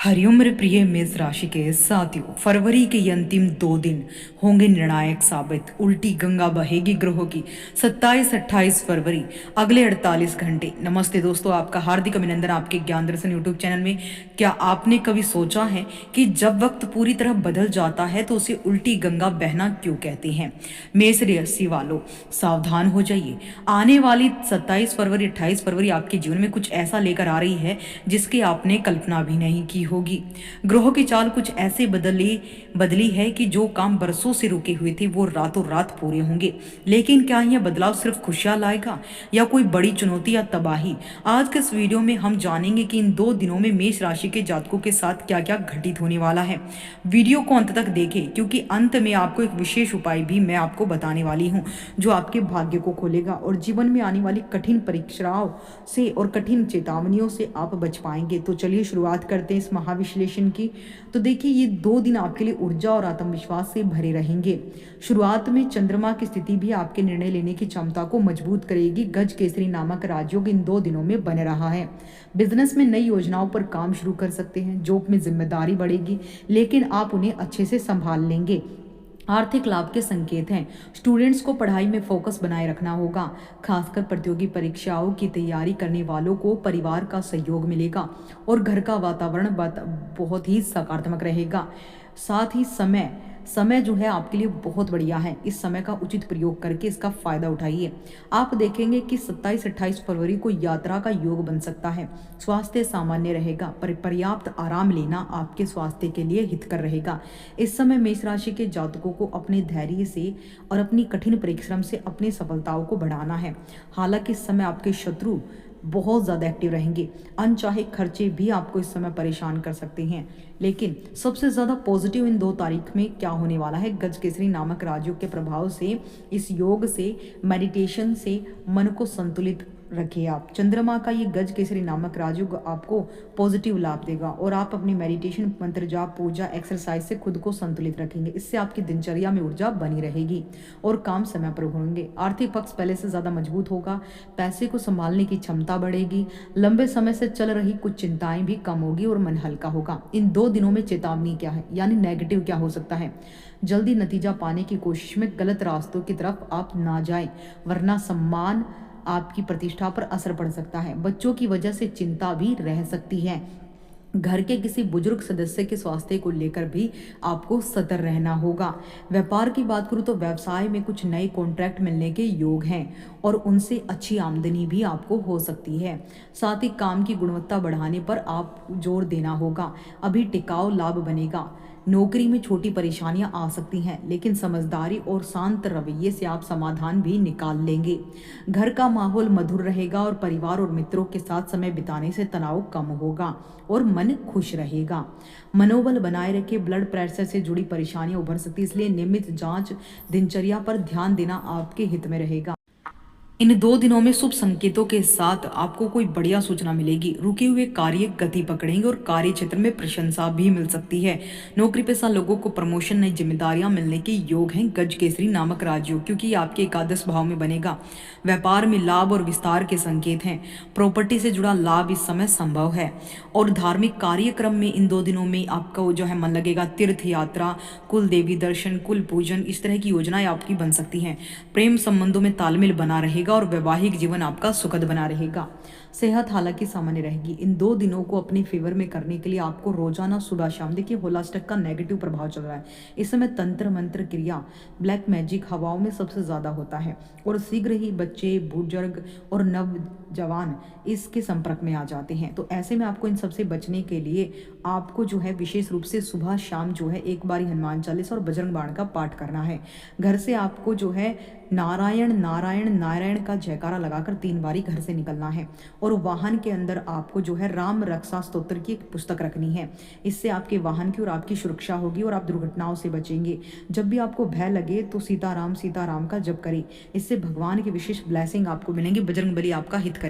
हरिओम मेरे प्रिय मेष राशि के साथियों, फरवरी के ये अंतिम 2 दिन होंगे निर्णायक साबित। उल्टी गंगा बहेगी ग्रहों की 27-28 फरवरी, अगले 48 घंटे। नमस्ते दोस्तों, आपका हार्दिक अभिनंदन आपके ज्ञान दर्शन यूट्यूब चैनल में। क्या आपने कभी सोचा है कि जब वक्त पूरी तरह बदल जाता है तो उसे उल्टी गंगा बहना क्यों कहते हैं? मेष राशि वालों, सावधान हो जाइए। आने वाली 27 फरवरी 28 फरवरी आपके जीवन में कुछ ऐसा लेकर आ रही है जिसकी आपने कल्पना भी नहीं की होगी। ग्रहों की चाल कुछ ऐसे बदली है कि जो काम बरसों से रुके हुए थे वो रातों रात पूरे होंगे। लेकिन क्या यह बदलाव सिर्फ खुशियां लाएगा या कोई बड़ी चुनौती या तबाही? आज के इस वीडियो में हम जानेंगे कि इन 2 दिनों में मेष राशि के जातकों के साथ क्या क्या घटित होने वाला है। वीडियो को अंत तक देखें, क्योंकि अंत में आपको एक विशेष उपाय भी मैं आपको बताने वाली हूँ जो आपके भाग्य को खोलेगा और जीवन में आने वाली कठिन परीक्षाओं से और कठिन चेतावनियों से आप बच पाएंगे। तो चलिए शुरुआत करते हैं इस महाविश्लेषण की। तो देखिए, ये 2 दिन आपके लिए ऊर्जा और आत्मविश्वास से भरे रहेंगे। शुरुआत में चंद्रमा की स्थिति भी आपके निर्णय लेने की क्षमता को मजबूत करेगी। गज केसरी नामक राजयोग इन 2 दिनों में बन रहा है। बिजनेस में नई योजनाओं पर काम शुरू कर सकते हैं। जॉब में जिम्मेदारी बढ़ेगी, लेकिन आप उन्हें अच्छे से संभाल लेंगे। आर्थिक लाभ के संकेत हैं। स्टूडेंट्स को पढ़ाई में फोकस बनाए रखना होगा। खासकर प्रतियोगी परीक्षाओं की तैयारी करने वालों को परिवार का सहयोग मिलेगा और घर का वातावरण बहुत ही सकारात्मक रहेगा। साथ ही समय जो है आपके लिए बहुत बढ़िया है। इस समय का उचित प्रयोग करके इसका फायदा उठाइए। आप देखेंगे कि 27-28 फरवरी को यात्रा का योग बन सकता है। स्वास्थ्य सामान्य रहेगा, पर पर्याप्त आराम लेना आपके स्वास्थ्य के लिए हितकर रहेगा। इस समय मेष राशि के जातकों को अपने धैर्य से और अपनी कठिन परिश्रम से अपनी सफलताओं को बढ़ाना है। हालांकि इस समय आपके शत्रु बहुत ज़्यादा एक्टिव रहेंगे। अनचाहे खर्चे भी आपको इस समय परेशान कर सकते हैं। लेकिन सबसे ज़्यादा पॉजिटिव इन 2 तारीख में क्या होने वाला है? गज केसरी नामक राजयोग के प्रभाव से, इस योग से, मेडिटेशन से मन को संतुलित रखिए आप। चंद्रमा का ये गज केसरी नामक राजयोग आपको पॉजिटिव लाभ देगा और आप अपनी मेडिटेशन, मंत्र जाप, पूजा, एक्सरसाइज से खुद को संतुलित रखेंगे। इससे आपकी दिनचर्या में ऊर्जा बनी रहेगी और काम समय पर होंगे। आर्थिक पक्ष पहले से ज़्यादा मजबूत होगा। पैसे को संभालने की क्षमता बढ़ेगी। लंबे समय से चल रही कुछ चिंताएं भी कम होगी और मन हल्का होगा। इन 2 दिनों में चेतावनी क्या है, यानी नेगेटिव क्या हो सकता है? जल्दी नतीजा पाने की कोशिश में गलत रास्तों की तरफ आप ना जाएं, वरना सम्मान, आपकी प्रतिष्ठा पर असर पड़ सकता है। बच्चों की वजह से चिंता भी रह सकती है। घर के किसी बुजुर्ग सदस्य के स्वास्थ्य को लेकर भी आपको सतर्क रहना होगा। व्यापार की बात करूँ तो व्यवसाय में कुछ नए कॉन्ट्रैक्ट मिलने के योग हैं और उनसे अच्छी आमदनी भी आपको हो सकती है। साथ ही काम की गुणवत्ता बढ़ाने पर आप जोर देना होगा। अभी टिकाऊ लाभ बनेगा। नौकरी में छोटी परेशानियां आ सकती हैं, लेकिन समझदारी और शांत रवैये से आप समाधान भी निकाल लेंगे। घर का माहौल मधुर रहेगा और परिवार और मित्रों के साथ समय बिताने से तनाव कम होगा और मन खुश रहेगा। मनोबल बनाए रखे। ब्लड प्रेशर से जुड़ी परेशानियां उभर सकती है, इसलिए नियमित जांच, दिनचर्या पर ध्यान देना आपके हित में रहेगा। इन 2 दिनों में शुभ संकेतों के साथ आपको कोई बढ़िया सूचना मिलेगी। रुके हुए कार्य गति पकड़ेंगे और कार्य क्षेत्र में प्रशंसा भी मिल सकती है। नौकरी पेशा लोगों को प्रमोशन, नई जिम्मेदारियां मिलने के योग हैं। गज केसरी नामक राजयोग, क्योंकि ये आपके एकादश भाव में बनेगा। व्यापार में लाभ और विस्तार के संकेत हैं। प्रॉपर्टी से जुड़ा लाभ इस समय संभव है और धार्मिक कार्यक्रम में इन 2 दिनों में आपका जो है मन लगेगा। तीर्थ यात्रा, कुल देवी दर्शन, कुल पूजन, इस तरह की योजनाएं आपकी बन सकती हैं। प्रेम संबंधों में तालमेल बना रहेगा और वैवाहिक जीवन आपका सुखद बना रहेगा। सेहत हालांकि सामान्य रहेगी। इन 2 दिनों को अपने फेवर में करने के लिए आपको रोजाना सुबह शाम, देखिए होलास्टिक का नेगेटिव प्रभाव चल रहा है इस समय। तंत्र मंत्र क्रिया, ब्लैक मैजिक हवाओं में सबसे ज्यादा होता है और शीघ्र ही बच्चे, बुजुर्ग और नवजवान इसके संपर्क में आ जाते हैं। तो ऐसे में आपको इन सबसे बचने के लिए आपको जो है विशेष रूप से सुबह शाम जो है एक बारी हनुमान चालीसा और बजरंग बाण का पाठ करना है। घर से आपको जो है नारायण नारायण नारायण का जयकारा लगाकर 3 बारी घर से निकलना है और वाहन के अंदर आपको जो है राम रक्षा स्तोत्र की एक पुस्तक रखनी है। इससे आपके वाहन की और आपकी सुरक्षा होगी और आप दुर्घटनाओं से बचेंगे। जब भी आपको भय लगे तो सीताराम सीताराम का जप करें। इससे भगवान की विशेष ब्लेसिंग आपको मिलेंगे। बजरंगबली आपका हित करें।